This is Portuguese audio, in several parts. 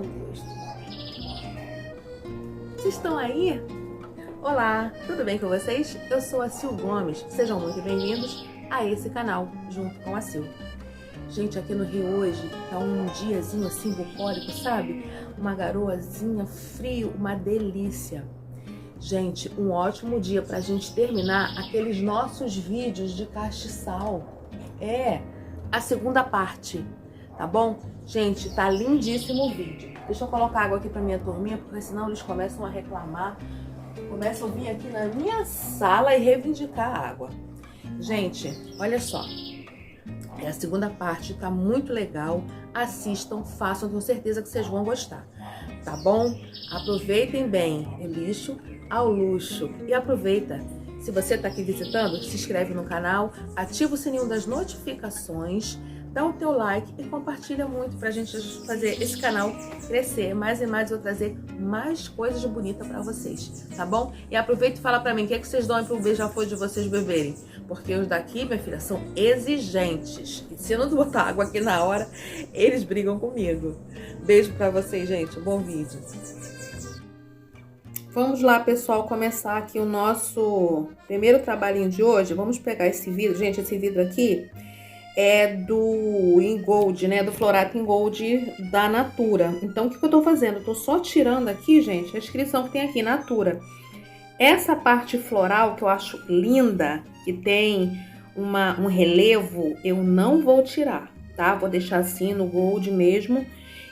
Deus. Vocês estão aí? Olá, tudo bem com vocês? Eu sou a Sil Gomes. Sejam muito bem-vindos a esse canal, junto com a Sil. Gente, aqui no Rio hoje tá um diazinho assim bucólico, sabe? Uma garoazinha, frio, uma delícia. Gente, um ótimo dia pra gente terminar aqueles nossos vídeos de castiçal. É, a segunda parte, tá bom? Gente, tá lindíssimo o vídeo. Deixa eu colocar água aqui pra minha turminha, porque senão eles começam a reclamar. Começam a vir aqui na minha sala e reivindicar a água. Gente, olha só. É a segunda parte, tá muito legal. Assistam, façam, tenho certeza que vocês vão gostar. Tá bom? Aproveitem bem. É lixo ao luxo. E aproveita. Se você tá aqui visitando, se inscreve no canal, ativa o sininho das notificações, dá o teu like e compartilha muito pra gente fazer esse canal crescer mais e mais. Eu vou trazer mais coisas bonitas pra vocês, tá bom? E aproveita e fala pra mim, o que é que vocês dão pro beija-flor de vocês beberem? Porque os daqui, minha filha, são exigentes. E se eu não botar água aqui na hora, eles brigam comigo. Beijo pra vocês, gente. Bom vídeo. Vamos lá, pessoal, começar aqui o nosso primeiro trabalhinho de hoje. Vamos pegar esse vidro. Gente, esse vidro aqui é do Ingold, né? Do Florato Ingold da Natura. Então, o que eu tô fazendo? Eu tô só tirando aqui, gente, a inscrição que tem aqui, Natura. Essa parte floral que eu acho linda, que tem um relevo, eu não vou tirar, tá? Vou deixar assim no Gold mesmo.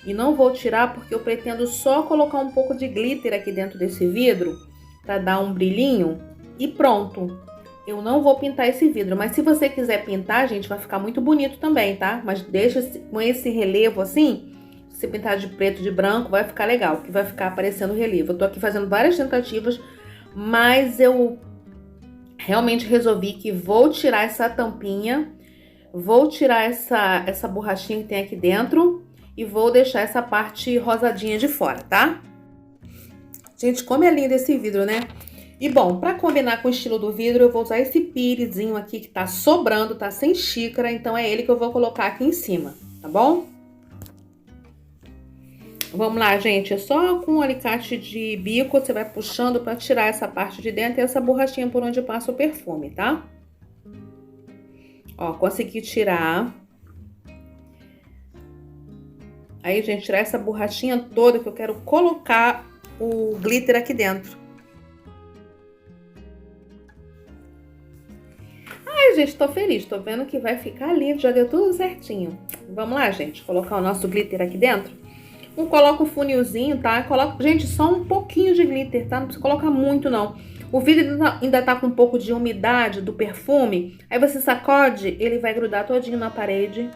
E não vou tirar porque eu pretendo só colocar um pouco de glitter aqui dentro desse vidro para dar um brilhinho e pronto. Eu não vou pintar esse vidro, mas se você quiser pintar, gente, vai ficar muito bonito também, tá? Mas deixa com esse relevo assim, se você pintar de preto, de branco, vai ficar legal, que vai ficar aparecendo o relevo. Eu tô aqui fazendo várias tentativas, mas eu realmente resolvi que vou tirar essa tampinha, vou tirar essa borrachinha que tem aqui dentro e vou deixar essa parte rosadinha de fora, tá? Gente, como é lindo esse vidro, né? E bom, pra combinar com o estilo do vidro, eu vou usar esse pirizinho aqui que tá sobrando, tá sem xícara, então é ele que eu vou colocar aqui em cima, tá bom? Vamos lá, gente, é só com um alicate de bico, você vai puxando pra tirar essa parte de dentro e essa borrachinha por onde passa o perfume, tá? Ó, consegui tirar. Aí, gente, tirar essa borrachinha toda que eu quero colocar o glitter aqui dentro. Ai, gente, tô feliz. Tô vendo que vai ficar lindo. Já deu tudo certinho. Vamos lá, gente. Colocar o nosso glitter aqui dentro. Não coloca um funilzinho, tá? Coloca, gente, só um pouquinho de glitter, tá? Não precisa colocar muito, não. O vidro ainda tá com um pouco de umidade do perfume. Aí você sacode, ele vai grudar todinho na parede.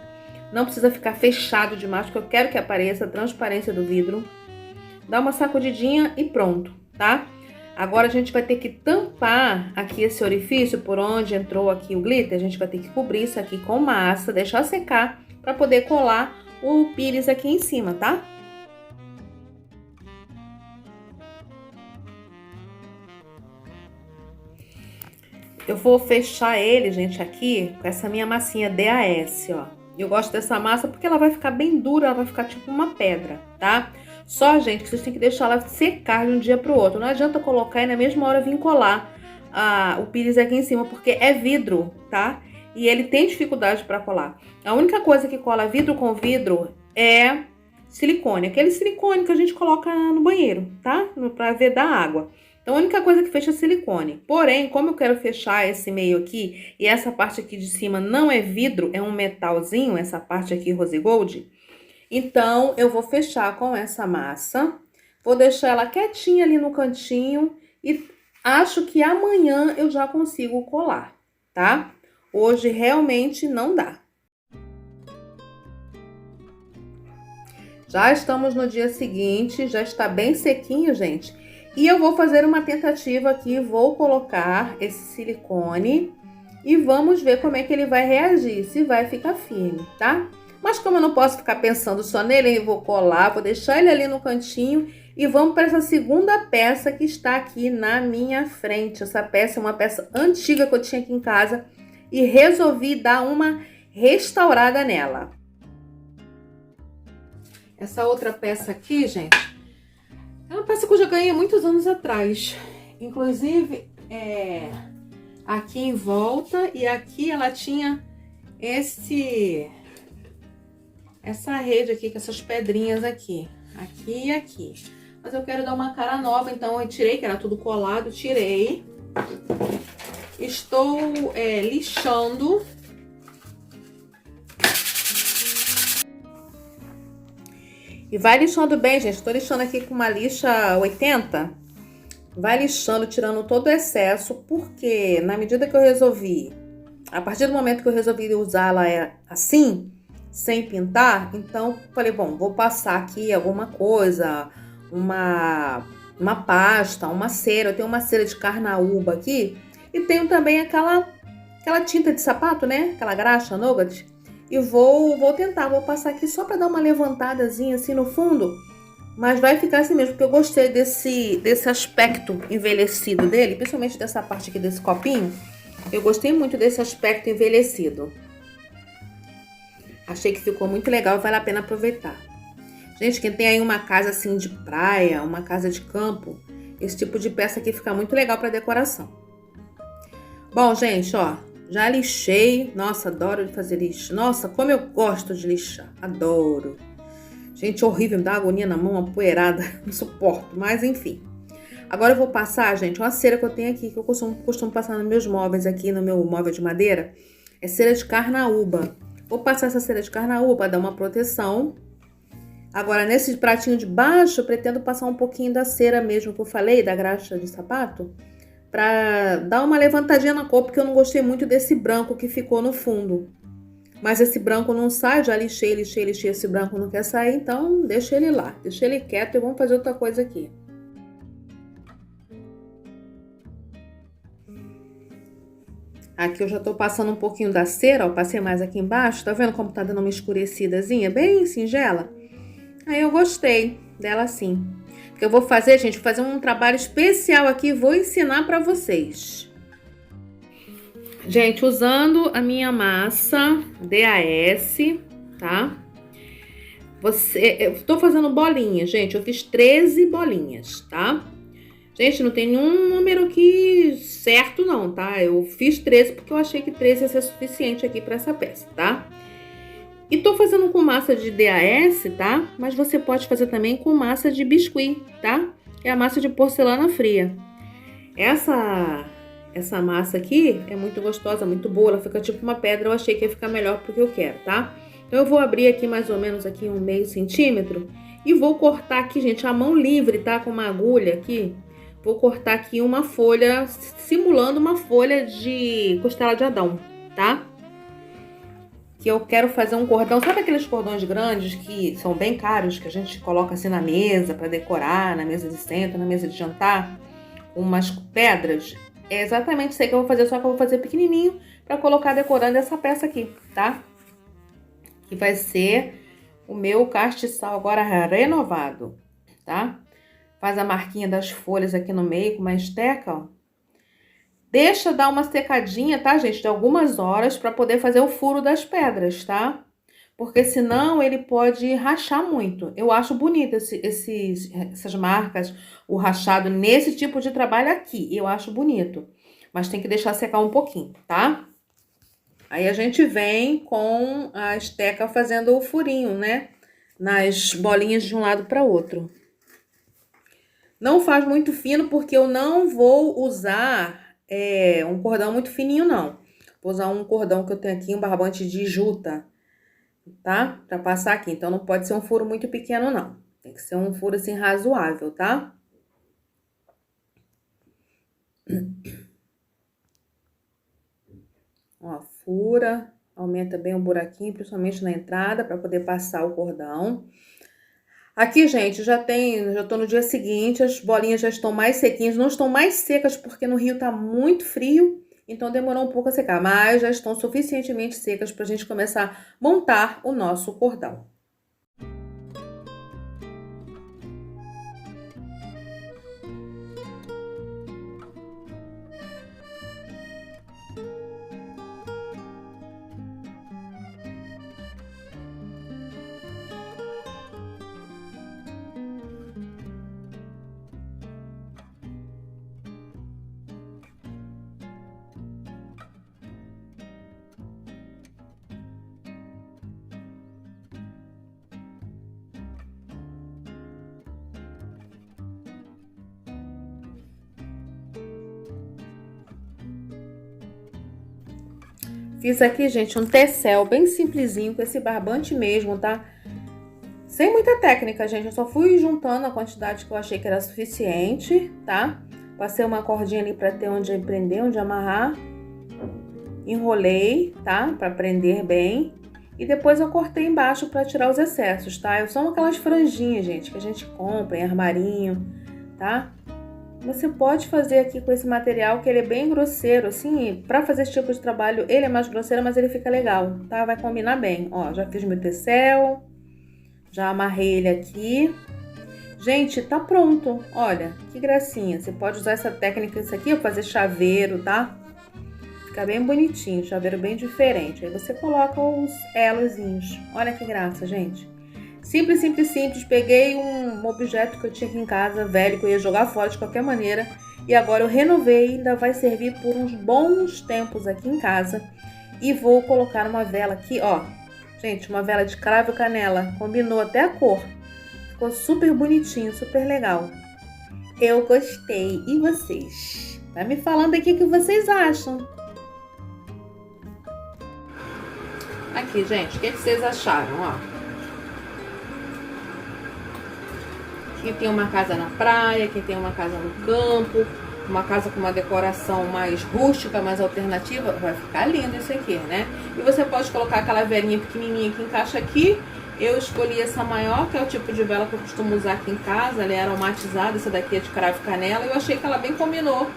Não precisa ficar fechado demais, porque eu quero que apareça a transparência do vidro. Dá uma sacudidinha e pronto, tá? Agora a gente vai ter que tampar aqui esse orifício por onde entrou aqui o glitter. A gente vai ter que cobrir isso aqui com massa, deixar secar para poder colar o pires aqui em cima, tá? Eu vou fechar ele, gente, aqui com essa minha massinha DAS, ó. Eu gosto dessa massa porque ela vai ficar bem dura, ela vai ficar tipo uma pedra, tá? Só, gente, que vocês têm que deixar ela secar de um dia pro outro. Não adianta colocar e na mesma hora vir colar o pires aqui em cima, porque é vidro, tá? E ele tem dificuldade para colar. A única coisa que cola vidro com vidro é silicone. Aquele silicone que a gente coloca no banheiro, tá? Pra vedar água. Então, a única coisa que fecha é silicone. Porém, como eu quero fechar esse meio aqui, e essa parte aqui de cima não é vidro, é um metalzinho, essa parte aqui rose gold, então, eu vou fechar com essa massa, vou deixar ela quietinha ali no cantinho e acho que amanhã eu já consigo colar, tá? Hoje realmente não dá. Já estamos no dia seguinte, já está bem sequinho, gente. E eu vou fazer uma tentativa aqui, vou colocar esse silicone e vamos ver como é que ele vai reagir, se vai ficar firme, tá? Mas como eu não posso ficar pensando só nele, eu vou colar, vou deixar ele ali no cantinho e vamos para essa segunda peça que está aqui na minha frente. Essa peça é uma peça antiga que eu tinha aqui em casa e resolvi dar uma restaurada nela. Essa outra peça aqui, gente, é uma peça que eu já ganhei há muitos anos atrás. Inclusive, aqui em volta e aqui ela tinha essa rede aqui, com essas pedrinhas aqui. Aqui e aqui. Mas eu quero dar uma cara nova, então eu tirei, que era tudo colado, tirei. Estou lixando. E vai lixando bem, gente. Estou lixando aqui com uma lixa 80. Vai lixando, tirando todo o excesso, porque na medida que eu resolvi, a partir do momento que eu resolvi usá-la assim, sem pintar, então falei, bom, vou passar aqui alguma coisa, uma pasta, uma cera. Eu tenho uma cera de carnaúba aqui e tenho também aquela tinta de sapato, né? Aquela graxa nougat. E vou passar aqui só para dar uma levantadazinha assim no fundo, mas vai ficar assim mesmo, porque eu gostei desse aspecto envelhecido dele, principalmente dessa parte aqui desse copinho. Eu gostei muito desse aspecto envelhecido. Achei que ficou muito legal e vale a pena aproveitar. Gente, quem tem aí uma casa assim de praia, uma casa de campo, esse tipo de peça aqui fica muito legal para decoração. Bom, gente, ó, já lixei. Nossa, adoro fazer lixo. Nossa, como eu gosto de lixar. Adoro. Gente, horrível, me dá agonia na mão, uma poeirada. Não suporto, mas enfim. Agora eu vou passar, gente, uma cera que eu tenho aqui, que eu costumo passar nos meus móveis aqui, no meu móvel de madeira. É cera de carnaúba. Vou passar essa cera de carnaúba para dar uma proteção. Agora, nesse pratinho de baixo, eu pretendo passar um pouquinho da cera mesmo que eu falei, da graxa de sapato, para dar uma levantadinha na cor, porque eu não gostei muito desse branco que ficou no fundo. Mas esse branco não sai, já lixei, esse branco não quer sair, então deixa ele lá, deixa ele quieto e vamos fazer outra coisa aqui. Aqui eu já tô passando um pouquinho da cera, ó, passei mais aqui embaixo, tá vendo como tá dando uma escurecidazinha, bem singela? Aí eu gostei dela assim. O que eu vou fazer, gente, vou fazer um trabalho especial aqui, vou ensinar pra vocês. Gente, usando a minha massa DAS, tá? Eu tô fazendo bolinhas, gente, eu fiz 13 bolinhas, tá? Gente, não tem nenhum número aqui certo não, tá? Eu fiz 13 porque eu achei que 13 ia ser suficiente aqui pra essa peça, tá? E tô fazendo com massa de DAS, tá? Mas você pode fazer também com massa de biscuit, tá? É a massa de porcelana fria. Essa massa aqui é muito gostosa, muito boa. Ela fica tipo uma pedra. Eu achei que ia ficar melhor porque eu quero, tá? Então eu vou abrir aqui mais ou menos aqui um meio centímetro e vou cortar aqui, gente, a mão livre, tá? Com uma agulha aqui. Vou cortar aqui uma folha, simulando uma folha de costela de Adão, tá? Que eu quero fazer um cordão, sabe aqueles cordões grandes que são bem caros, que a gente coloca assim na mesa para decorar, na mesa de centro, na mesa de jantar, umas pedras? É exatamente isso aí que eu vou fazer, só que eu vou fazer pequenininho para colocar decorando essa peça aqui, tá? Que vai ser o meu castiçal agora renovado, tá? Faz a marquinha das folhas aqui no meio com uma esteca, ó. Deixa dar uma secadinha, tá, gente? De algumas horas para poder fazer o furo das pedras, tá? Porque senão ele pode rachar muito. Eu acho bonito essas marcas, o rachado nesse tipo de trabalho aqui. Eu acho bonito. Mas tem que deixar secar um pouquinho, tá? Aí a gente vem com a esteca fazendo o furinho, né? Nas bolinhas de um lado para outro. Não faz muito fino porque eu não vou usar um cordão muito fininho, não. Vou usar um cordão que eu tenho aqui, um barbante de juta, tá? Pra passar aqui. Então, não pode ser um furo muito pequeno, não. Tem que ser um furo, assim, razoável, tá? Ó, fura, aumenta bem o buraquinho, principalmente na entrada, pra poder passar o cordão. Aqui, gente, já tô no dia seguinte, as bolinhas já estão mais sequinhas, não estão mais secas porque no Rio tá muito frio, então demorou um pouco a secar, mas já estão suficientemente secas pra gente começar a montar o nosso cordão. Fiz aqui, gente, um tecel bem simplesinho, com esse barbante mesmo, tá? Sem muita técnica, gente. Eu só fui juntando a quantidade que eu achei que era suficiente, tá? Passei uma cordinha ali pra ter onde prender, onde amarrar. Enrolei, tá? Pra prender bem. E depois eu cortei embaixo pra tirar os excessos, tá? São aquelas franjinhas, gente, que a gente compra em armarinho, tá? Você pode fazer aqui com esse material, que ele é bem grosseiro, assim, pra fazer esse tipo de trabalho, ele é mais grosseiro, mas ele fica legal, tá? Vai combinar bem. Ó, já fiz meu tecel, já amarrei ele aqui. Gente, tá pronto. Olha, que gracinha. Você pode usar essa técnica, isso aqui, pra fazer chaveiro, tá? Fica bem bonitinho, chaveiro bem diferente. Aí você coloca os elozinhos. Olha que graça, gente. Simples, simples, simples. Peguei um objeto que eu tinha aqui em casa, velho, que eu ia jogar fora de qualquer maneira. E agora eu renovei, ainda vai servir por uns bons tempos aqui em casa. E vou colocar uma vela aqui, ó. Gente, uma vela de cravo e canela. Combinou até a cor. Ficou super bonitinho, super legal. Eu gostei. E vocês? Tá me falando aqui o que vocês acham. Aqui, gente, o que vocês acharam, ó? Quem tem uma casa na praia, quem tem uma casa no campo, uma casa com uma decoração mais rústica, mais alternativa, vai ficar lindo isso aqui, né? E você pode colocar aquela velinha pequenininha que encaixa aqui. Eu escolhi essa maior, que é o tipo de vela que eu costumo usar aqui em casa. Ela é aromatizada, essa daqui é de cravo e canela. Eu achei que ela bem combinou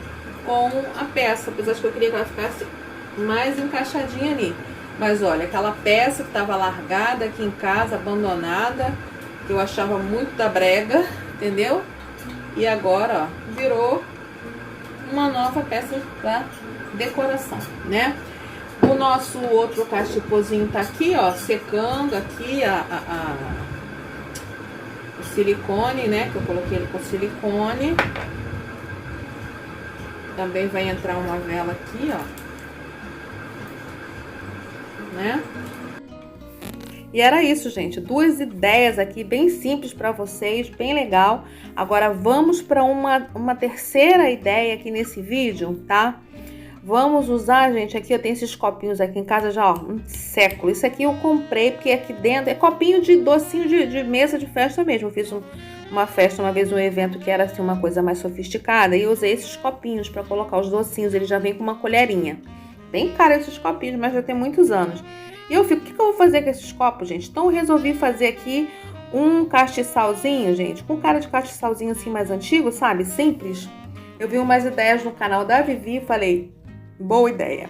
com a peça, apesar de que eu queria que ela ficasse mais encaixadinha ali. Mas olha, aquela peça que estava largada aqui em casa, abandonada, que eu achava muito da brega, entendeu? E agora, ó, virou uma nova peça para decoração, né? O nosso outro cachipozinho tá aqui, ó, secando aqui o silicone, né? Que eu coloquei ele com silicone. Também vai entrar uma vela aqui, ó. Né? E era isso, gente. Duas ideias aqui bem simples para vocês, bem legal. Agora vamos para uma terceira ideia aqui nesse vídeo, tá? Vamos usar, gente, aqui eu tenho esses copinhos aqui em casa já, ó, um século. Isso aqui eu comprei porque aqui dentro é copinho de docinho de mesa de festa mesmo. Eu fiz uma festa uma vez, um evento que era assim uma coisa mais sofisticada e eu usei esses copinhos para colocar os docinhos. Ele já vem com uma colherinha. Bem caro esses copinhos, mas já tem muitos anos. E eu fico, o que eu vou fazer com esses copos, gente? Então eu resolvi fazer aqui um castiçalzinho, gente, com cara de castiçalzinho assim mais antigo, sabe? Simples. Eu vi umas ideias no canal da Vivi e falei, boa ideia.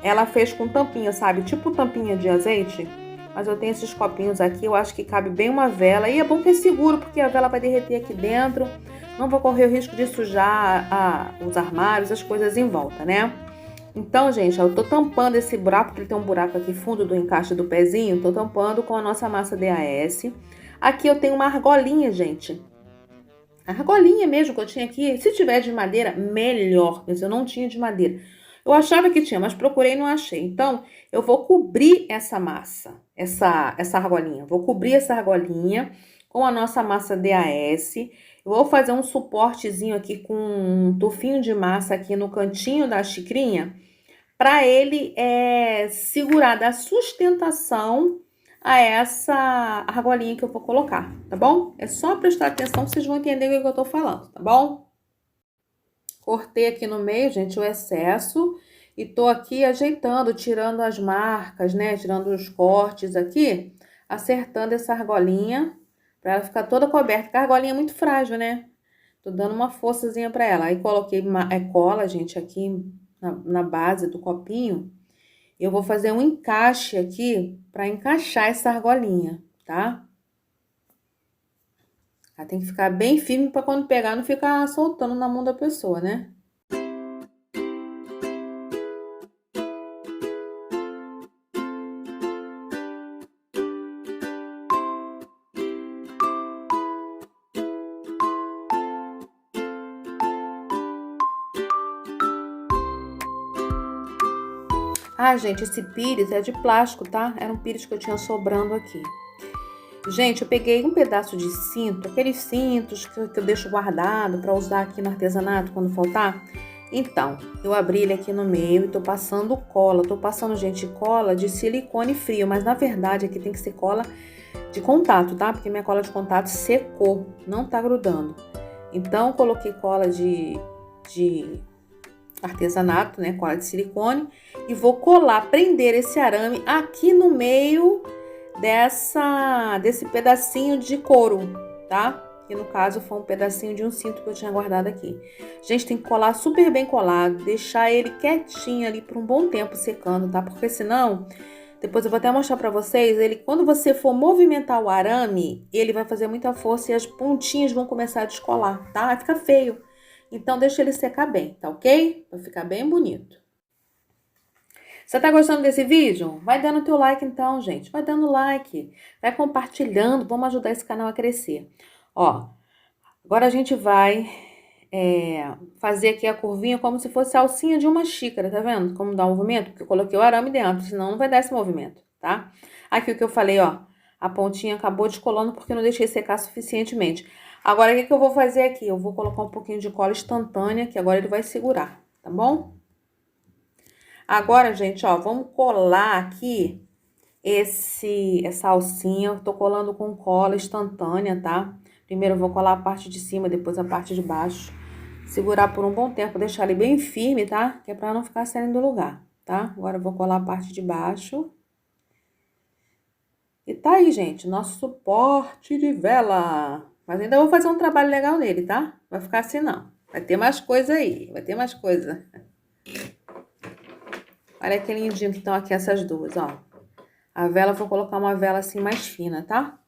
Ela fez com tampinha, sabe? Tipo tampinha de azeite. Mas eu tenho esses copinhos aqui, eu acho que cabe bem uma vela. E é bom que é seguro, porque a vela vai derreter aqui dentro. Não vou correr o risco de sujar os armários, as coisas em volta, né? Então, gente, eu tô tampando esse buraco, porque ele tem um buraco aqui fundo do encaixe do pezinho. Tô tampando com a nossa massa DAS. Aqui eu tenho uma argolinha, gente. A argolinha mesmo que eu tinha aqui. Se tiver de madeira, melhor. Mas eu não tinha de madeira. Eu achava que tinha, mas procurei e não achei. Então, eu vou cobrir essa massa, essa argolinha. Vou cobrir essa argolinha com a nossa massa DAS. Eu vou fazer um suportezinho aqui com um tufinho de massa aqui no cantinho da xicrinha, para ele segurar, dar sustentação a essa argolinha que eu vou colocar, tá bom? É só prestar atenção, vocês vão entender o que eu tô falando, tá bom? Cortei aqui no meio, gente, o excesso e tô aqui ajeitando, tirando as marcas, né? Tirando os cortes aqui, acertando essa argolinha para ela ficar toda coberta, porque a argolinha é muito frágil, né? Tô dando uma forçazinha para ela. Aí coloquei cola, gente, aqui na base do copinho. Eu vou fazer um encaixe aqui para encaixar essa argolinha, tá? Ela tem que ficar bem firme para quando pegar não ficar soltando na mão da pessoa, né? Ah, gente, esse pires é de plástico, tá? Era um pires que eu tinha sobrando aqui. Gente, eu peguei um pedaço de cinto, aqueles cintos que eu deixo guardado para usar aqui no artesanato quando faltar. Então, eu abri ele aqui no meio e tô passando cola. Tô passando, gente, cola de silicone frio, mas na verdade aqui tem que ser cola de contato, tá? Porque minha cola de contato secou, não tá grudando. Então, coloquei cola de artesanato, né? Cola de silicone. E vou colar, prender esse arame aqui no meio desse pedacinho de couro, tá? Que no caso foi um pedacinho de um cinto que eu tinha guardado aqui. Gente, tem que colar super bem colado, deixar ele quietinho ali por um bom tempo secando, tá? Porque senão, depois eu vou até mostrar pra vocês, ele quando você for movimentar o arame, ele vai fazer muita força e as pontinhas vão começar a descolar, tá? Vai ficar feio. Então deixa ele secar bem, tá ok? Vai ficar bem bonito. Você tá gostando desse vídeo? Vai dando teu like então, gente. Vai dando like, vai compartilhando, vamos ajudar esse canal a crescer. Ó, agora a gente vai fazer aqui a curvinha como se fosse a alcinha de uma xícara, tá vendo? Como dá um movimento? Porque eu coloquei o arame dentro, senão não vai dar esse movimento, tá? Aqui o que eu falei, ó, a pontinha acabou descolando porque eu não deixei secar suficientemente. Agora, o que eu vou fazer aqui? Eu vou colocar um pouquinho de cola instantânea, que agora ele vai segurar, tá bom? Agora, gente, ó, vamos colar aqui essa alcinha. Eu tô colando com cola instantânea, tá? Primeiro eu vou colar a parte de cima, depois a parte de baixo. Segurar por um bom tempo, deixar ele bem firme, tá? Que é pra não ficar saindo do lugar, tá? Agora eu vou colar a parte de baixo. E tá aí, gente, nosso suporte de vela. Mas ainda vou fazer um trabalho legal nele, tá? Vai ficar assim, não. Vai ter mais coisa aí, vai ter mais coisa. Olha que lindinho que estão aqui essas duas, ó. A vela, vou colocar uma vela assim mais fina, tá?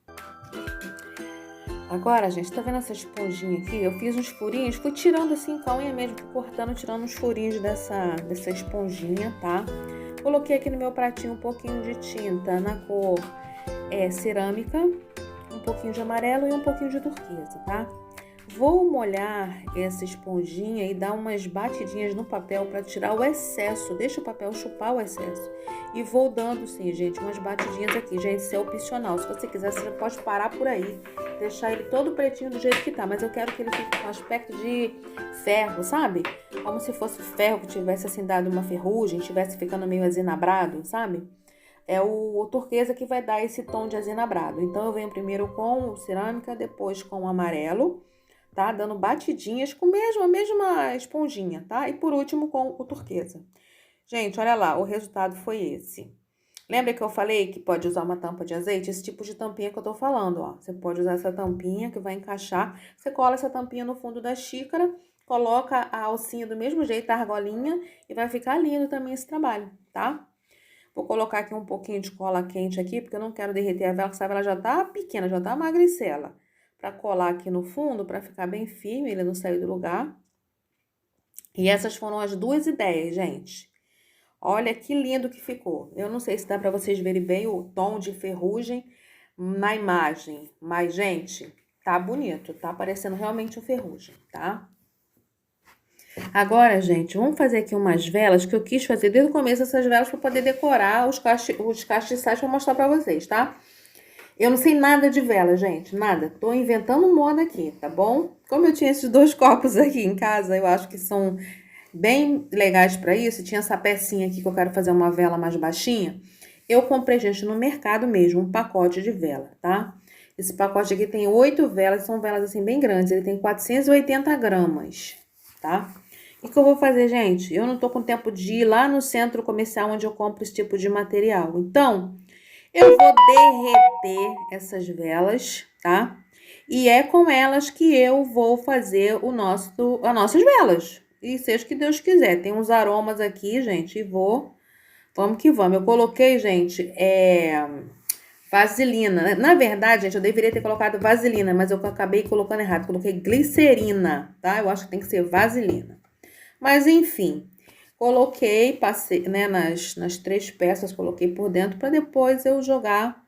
Agora, gente, tá vendo essa esponjinha aqui? Eu fiz uns furinhos, fui tirando assim com a unha mesmo, fui cortando, tirando uns furinhos dessa esponjinha, tá? Coloquei aqui no meu pratinho um pouquinho de tinta na cor cerâmica, um pouquinho de amarelo e um pouquinho de turquesa, tá? Vou molhar essa esponjinha e dar umas batidinhas no papel para tirar o excesso. Deixa o papel chupar o excesso. E vou dando, sim, gente, umas batidinhas aqui. Gente, isso é opcional. Se você quiser, você pode parar por aí. Deixar ele todo pretinho do jeito que tá. Mas eu quero que ele fique com aspecto de ferro, sabe? Como se fosse ferro que tivesse, assim, dado uma ferrugem. Tivesse ficando meio azinabrado, sabe? É o turquesa que vai dar esse tom de azinabrado. Então, eu venho primeiro com o cerâmica, depois com o amarelo. Tá? Dando batidinhas com a mesma esponjinha, tá? E por último com o turquesa. Gente, olha lá, o resultado foi esse. Lembra que eu falei que pode usar uma tampa de azeite? Esse tipo de tampinha que eu tô falando, ó. Você pode usar essa tampinha que vai encaixar. Você cola essa tampinha no fundo da xícara, coloca a alcinha do mesmo jeito, a argolinha, e vai ficar lindo também esse trabalho, tá? Vou colocar aqui um pouquinho de cola quente aqui, porque eu não quero derreter a vela, porque essa vela já tá pequena, já tá magricela. Pra colar aqui no fundo, pra ficar bem firme, ele não sair do lugar. E essas foram as duas ideias, gente. Olha que lindo que ficou. Eu não sei se dá pra vocês verem bem o tom de ferrugem na imagem. Mas, gente, tá bonito. Tá parecendo realmente um ferrugem, tá? Agora, gente, vamos fazer aqui umas velas que eu quis fazer desde o começo essas velas pra poder decorar os castiçais pra mostrar pra vocês, tá? Eu não sei nada de vela, gente, nada. Tô inventando moda aqui, tá bom? Como eu tinha esses dois copos aqui em casa, eu acho que são bem legais pra isso. Tinha essa pecinha aqui que eu quero fazer uma vela mais baixinha. Eu comprei, gente, no mercado mesmo, um pacote de vela, tá? Esse pacote aqui tem 8 velas, são velas assim bem grandes. Ele tem 480 gramas, tá? O que eu vou fazer, gente? Eu não tô com tempo de ir lá no centro comercial onde eu compro esse tipo de material. Então, eu vou derreter essas velas, tá? E é com elas que eu vou fazer as nossas velas. E seja o que Deus quiser. Tem uns aromas aqui, gente, e vamos que vamos. Eu coloquei, gente, vaselina. Na verdade, gente, eu deveria ter colocado vaselina, mas eu acabei colocando errado. Coloquei glicerina, tá? Eu acho que tem que ser vaselina. Mas, enfim... Coloquei, passei, né, nas 3 peças, coloquei por dentro para depois eu jogar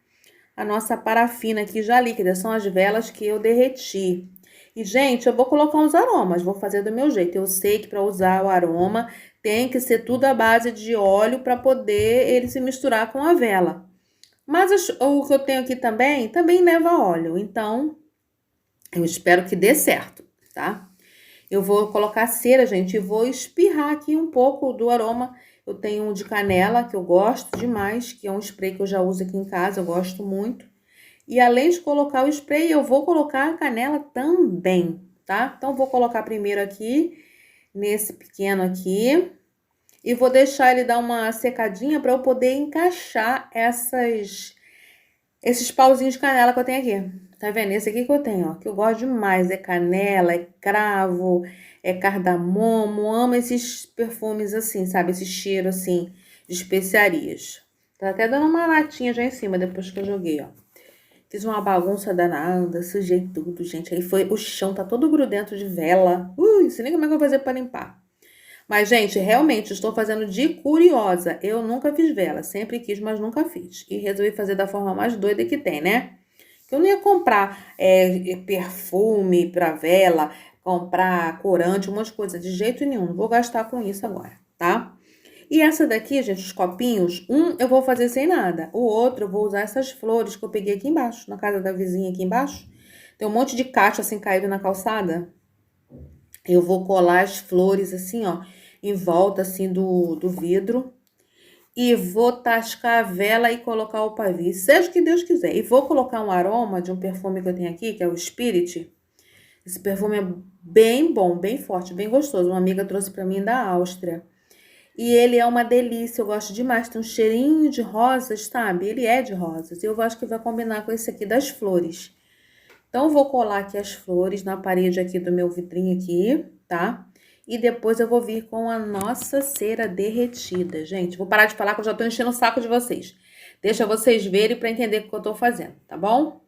a nossa parafina aqui já líquida. São as velas que eu derreti. E, gente, eu vou colocar uns aromas, vou fazer do meu jeito. Eu sei que para usar o aroma tem que ser tudo à base de óleo para poder ele se misturar com a vela. Mas o que eu tenho aqui também leva óleo. Então, eu espero que dê certo, tá? Eu vou colocar cera, gente, e vou espirrar aqui um pouco do aroma. Eu tenho um de canela, que eu gosto demais, que é um spray que eu já uso aqui em casa, eu gosto muito. E além de colocar o spray, eu vou colocar a canela também, tá? Então, vou colocar primeiro aqui, nesse pequeno aqui. E vou deixar ele dar uma secadinha para eu poder encaixar esses pauzinhos de canela que eu tenho aqui. Tá vendo? Esse aqui que eu tenho, ó, que eu gosto demais. É canela, é cravo, é cardamomo. Amo esses perfumes assim, sabe? Esse cheiro assim de especiarias. Tá até dando uma latinha já em cima depois que eu joguei, ó. Fiz uma bagunça danada, sujei tudo, gente. Aí foi, o chão tá todo grudento de vela. Não sei nem como é que eu vou fazer pra limpar. Mas, gente, realmente estou fazendo de curiosa. Eu nunca fiz vela, sempre quis, mas nunca fiz. E resolvi fazer da forma mais doida que tem, né? Eu não ia comprar perfume pra vela, comprar corante, um monte de coisa, de jeito nenhum. Não vou gastar com isso agora, tá? E essa daqui, gente, os copinhos, eu vou fazer sem nada. O outro, eu vou usar essas flores que eu peguei aqui embaixo, na casa da vizinha aqui embaixo. Tem um monte de cacho assim caído na calçada. Eu vou colar as flores assim, ó, em volta assim do vidro. E vou tascar a vela e colocar o pavio, seja o que Deus quiser. E vou colocar um aroma de um perfume que eu tenho aqui, que é o Spirit. Esse perfume é bem bom, bem forte, bem gostoso. Uma amiga trouxe pra mim da Áustria. E ele é uma delícia, eu gosto demais. Tem um cheirinho de rosas, sabe? Ele é de rosas. Eu acho que vai combinar com esse aqui das flores. Então, eu vou colar aqui as flores na parede aqui do meu vidrinho aqui, tá? E depois eu vou vir com a nossa cera derretida. Gente, vou parar de falar que eu já tô enchendo o saco de vocês. Deixa vocês verem pra entender o que eu tô fazendo, tá bom?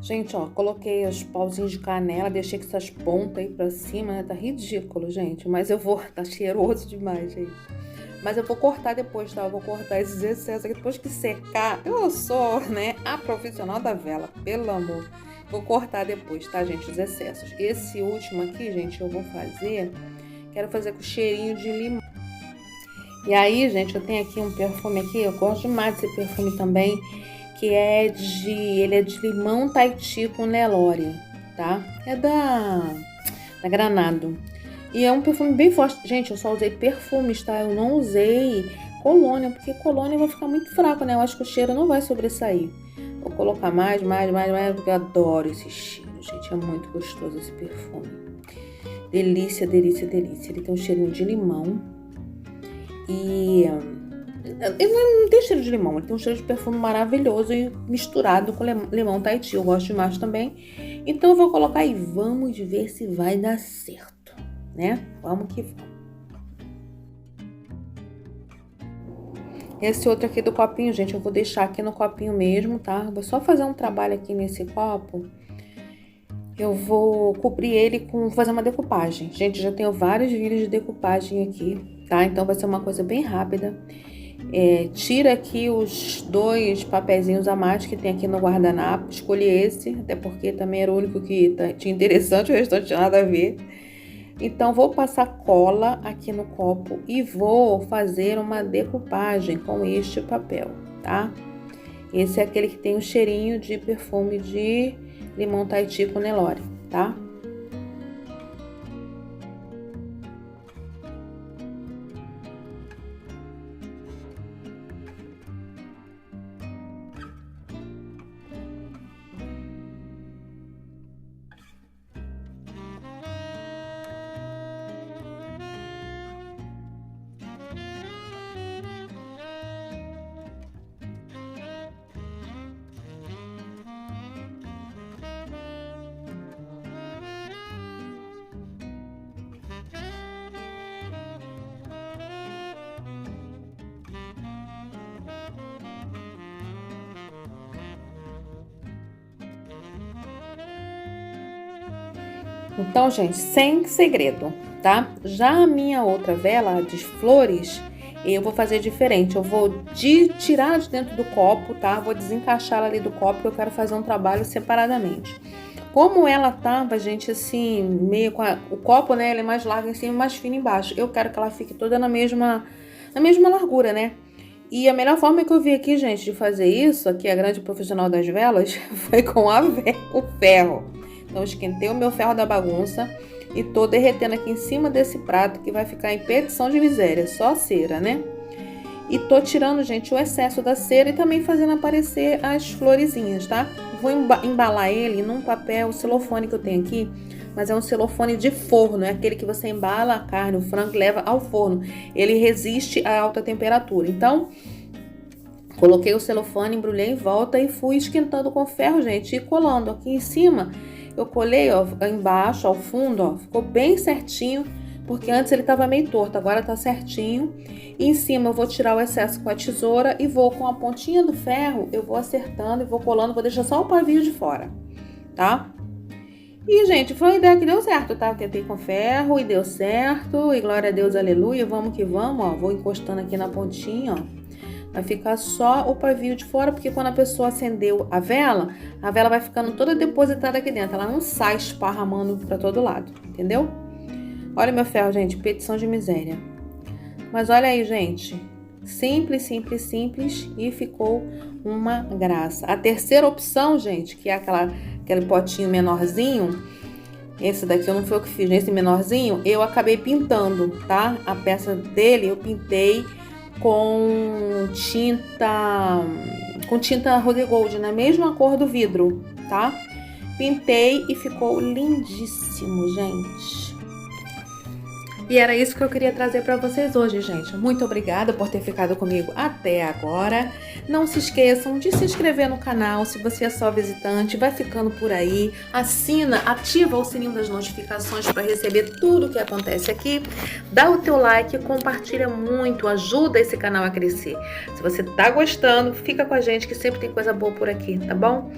Gente, ó, coloquei os pauzinhos de canela, deixei com essas pontas aí pra cima, né? Tá ridículo, gente. Mas eu vou... Tá cheiroso demais, gente. Mas eu vou cortar depois, tá? Eu vou cortar esses excessos aqui. Depois que secar, eu sou, né, a profissional da vela, pelo amor. Vou cortar depois, tá, gente, os excessos. Esse último aqui, gente, eu vou fazer... Quero fazer com cheirinho de limão. E aí, gente, eu tenho aqui um perfume aqui. Eu gosto demais desse perfume também. Que é ele é de limão Tahiti com Nelore, tá? É da Granado. E é um perfume bem forte. Gente, eu só usei perfumes, tá? Eu não usei colônia, porque colônia vai ficar muito fraco, né? Eu acho que o cheiro não vai sobressair. Vou colocar mais, porque eu adoro esse cheiro, gente. É muito gostoso esse perfume. Delícia, delícia, delícia. Ele tem um cheirinho de limão. E... ele não tem cheiro de limão, ele tem um cheiro de perfume maravilhoso e misturado com limão Tahiti. Eu gosto demais também. Então eu vou colocar e vamos ver se vai dar certo, né? Vamos que vamos. Esse outro aqui do copinho, gente, eu vou deixar aqui no copinho mesmo, tá? Vou só fazer um trabalho aqui nesse copo. Eu vou cobrir ele com... fazer uma decupagem. Gente, já tenho vários vídeos de decupagem aqui, tá? Então vai ser uma coisa bem rápida. Tira aqui os 2 papeizinhos a mais que tem aqui no guardanapo. Escolhi esse, até porque também era o único que tinha interessante, o restante tinha nada a ver. Então, vou passar cola aqui no copo e vou fazer uma decupagem com este papel, tá? Esse é aquele que tem um cheirinho de perfume de limão Tahiti com Nelore, tá? Então, gente, sem segredo, tá? Já a minha outra vela de flores, eu vou fazer diferente. Eu vou tirar de dentro do copo, tá? Vou desencaixar ela ali do copo, porque eu quero fazer um trabalho separadamente. Como ela tava, gente, assim, meio com o copo, né? Ele é mais largo em cima e mais fino embaixo. Eu quero que ela fique toda na mesma largura, né? E a melhor forma que eu vi aqui, gente, de fazer isso, aqui a grande profissional das velas, foi com o ferro. Então, eu esquentei o meu ferro da bagunça e tô derretendo aqui em cima desse prato que vai ficar em petição de miséria, só cera, né? E tô tirando, gente, o excesso da cera e também fazendo aparecer as florezinhas, tá? Vou embalar ele num papel celofane que eu tenho aqui, mas é um celofane de forno, é aquele que você embala a carne, o frango e leva ao forno. Ele resiste a alta temperatura. Então, coloquei o celofane, embrulhei em volta e fui esquentando com ferro, gente, e colando aqui em cima. Eu colei, ó, embaixo, ao fundo, ó, ficou bem certinho, porque antes ele tava meio torto, agora tá certinho. E em cima eu vou tirar o excesso com a tesoura e vou com a pontinha do ferro, eu vou acertando e vou colando, vou deixar só o pavio de fora, tá? E, gente, foi uma ideia que deu certo, tá? Eu tentei com ferro e deu certo, e glória a Deus, aleluia, vamos que vamos, ó. Vou encostando aqui na pontinha, ó. Vai ficar só o pavio de fora, porque quando a pessoa acendeu a vela vai ficando toda depositada aqui dentro. Ela não sai esparramando pra todo lado, entendeu? Olha meu ferro, gente, petição de miséria. Mas olha aí, gente, simples, simples, simples e ficou uma graça. A terceira opção, gente, que é aquele potinho menorzinho, esse daqui eu não foi eu que fiz, esse menorzinho, eu acabei pintando, tá? A peça dele eu pintei com tinta Rose Gold, na mesma cor do vidro, tá? Pintei e ficou lindíssimo, gente. E era isso que eu queria trazer para vocês hoje, gente. Muito obrigada por ter ficado comigo até agora. Não se esqueçam de se inscrever no canal se você é só visitante, vai ficando por aí. Assina, ativa o sininho das notificações para receber tudo o que acontece aqui. Dá o teu like, compartilha muito, ajuda esse canal a crescer. Se você tá gostando, fica com a gente que sempre tem coisa boa por aqui, tá bom?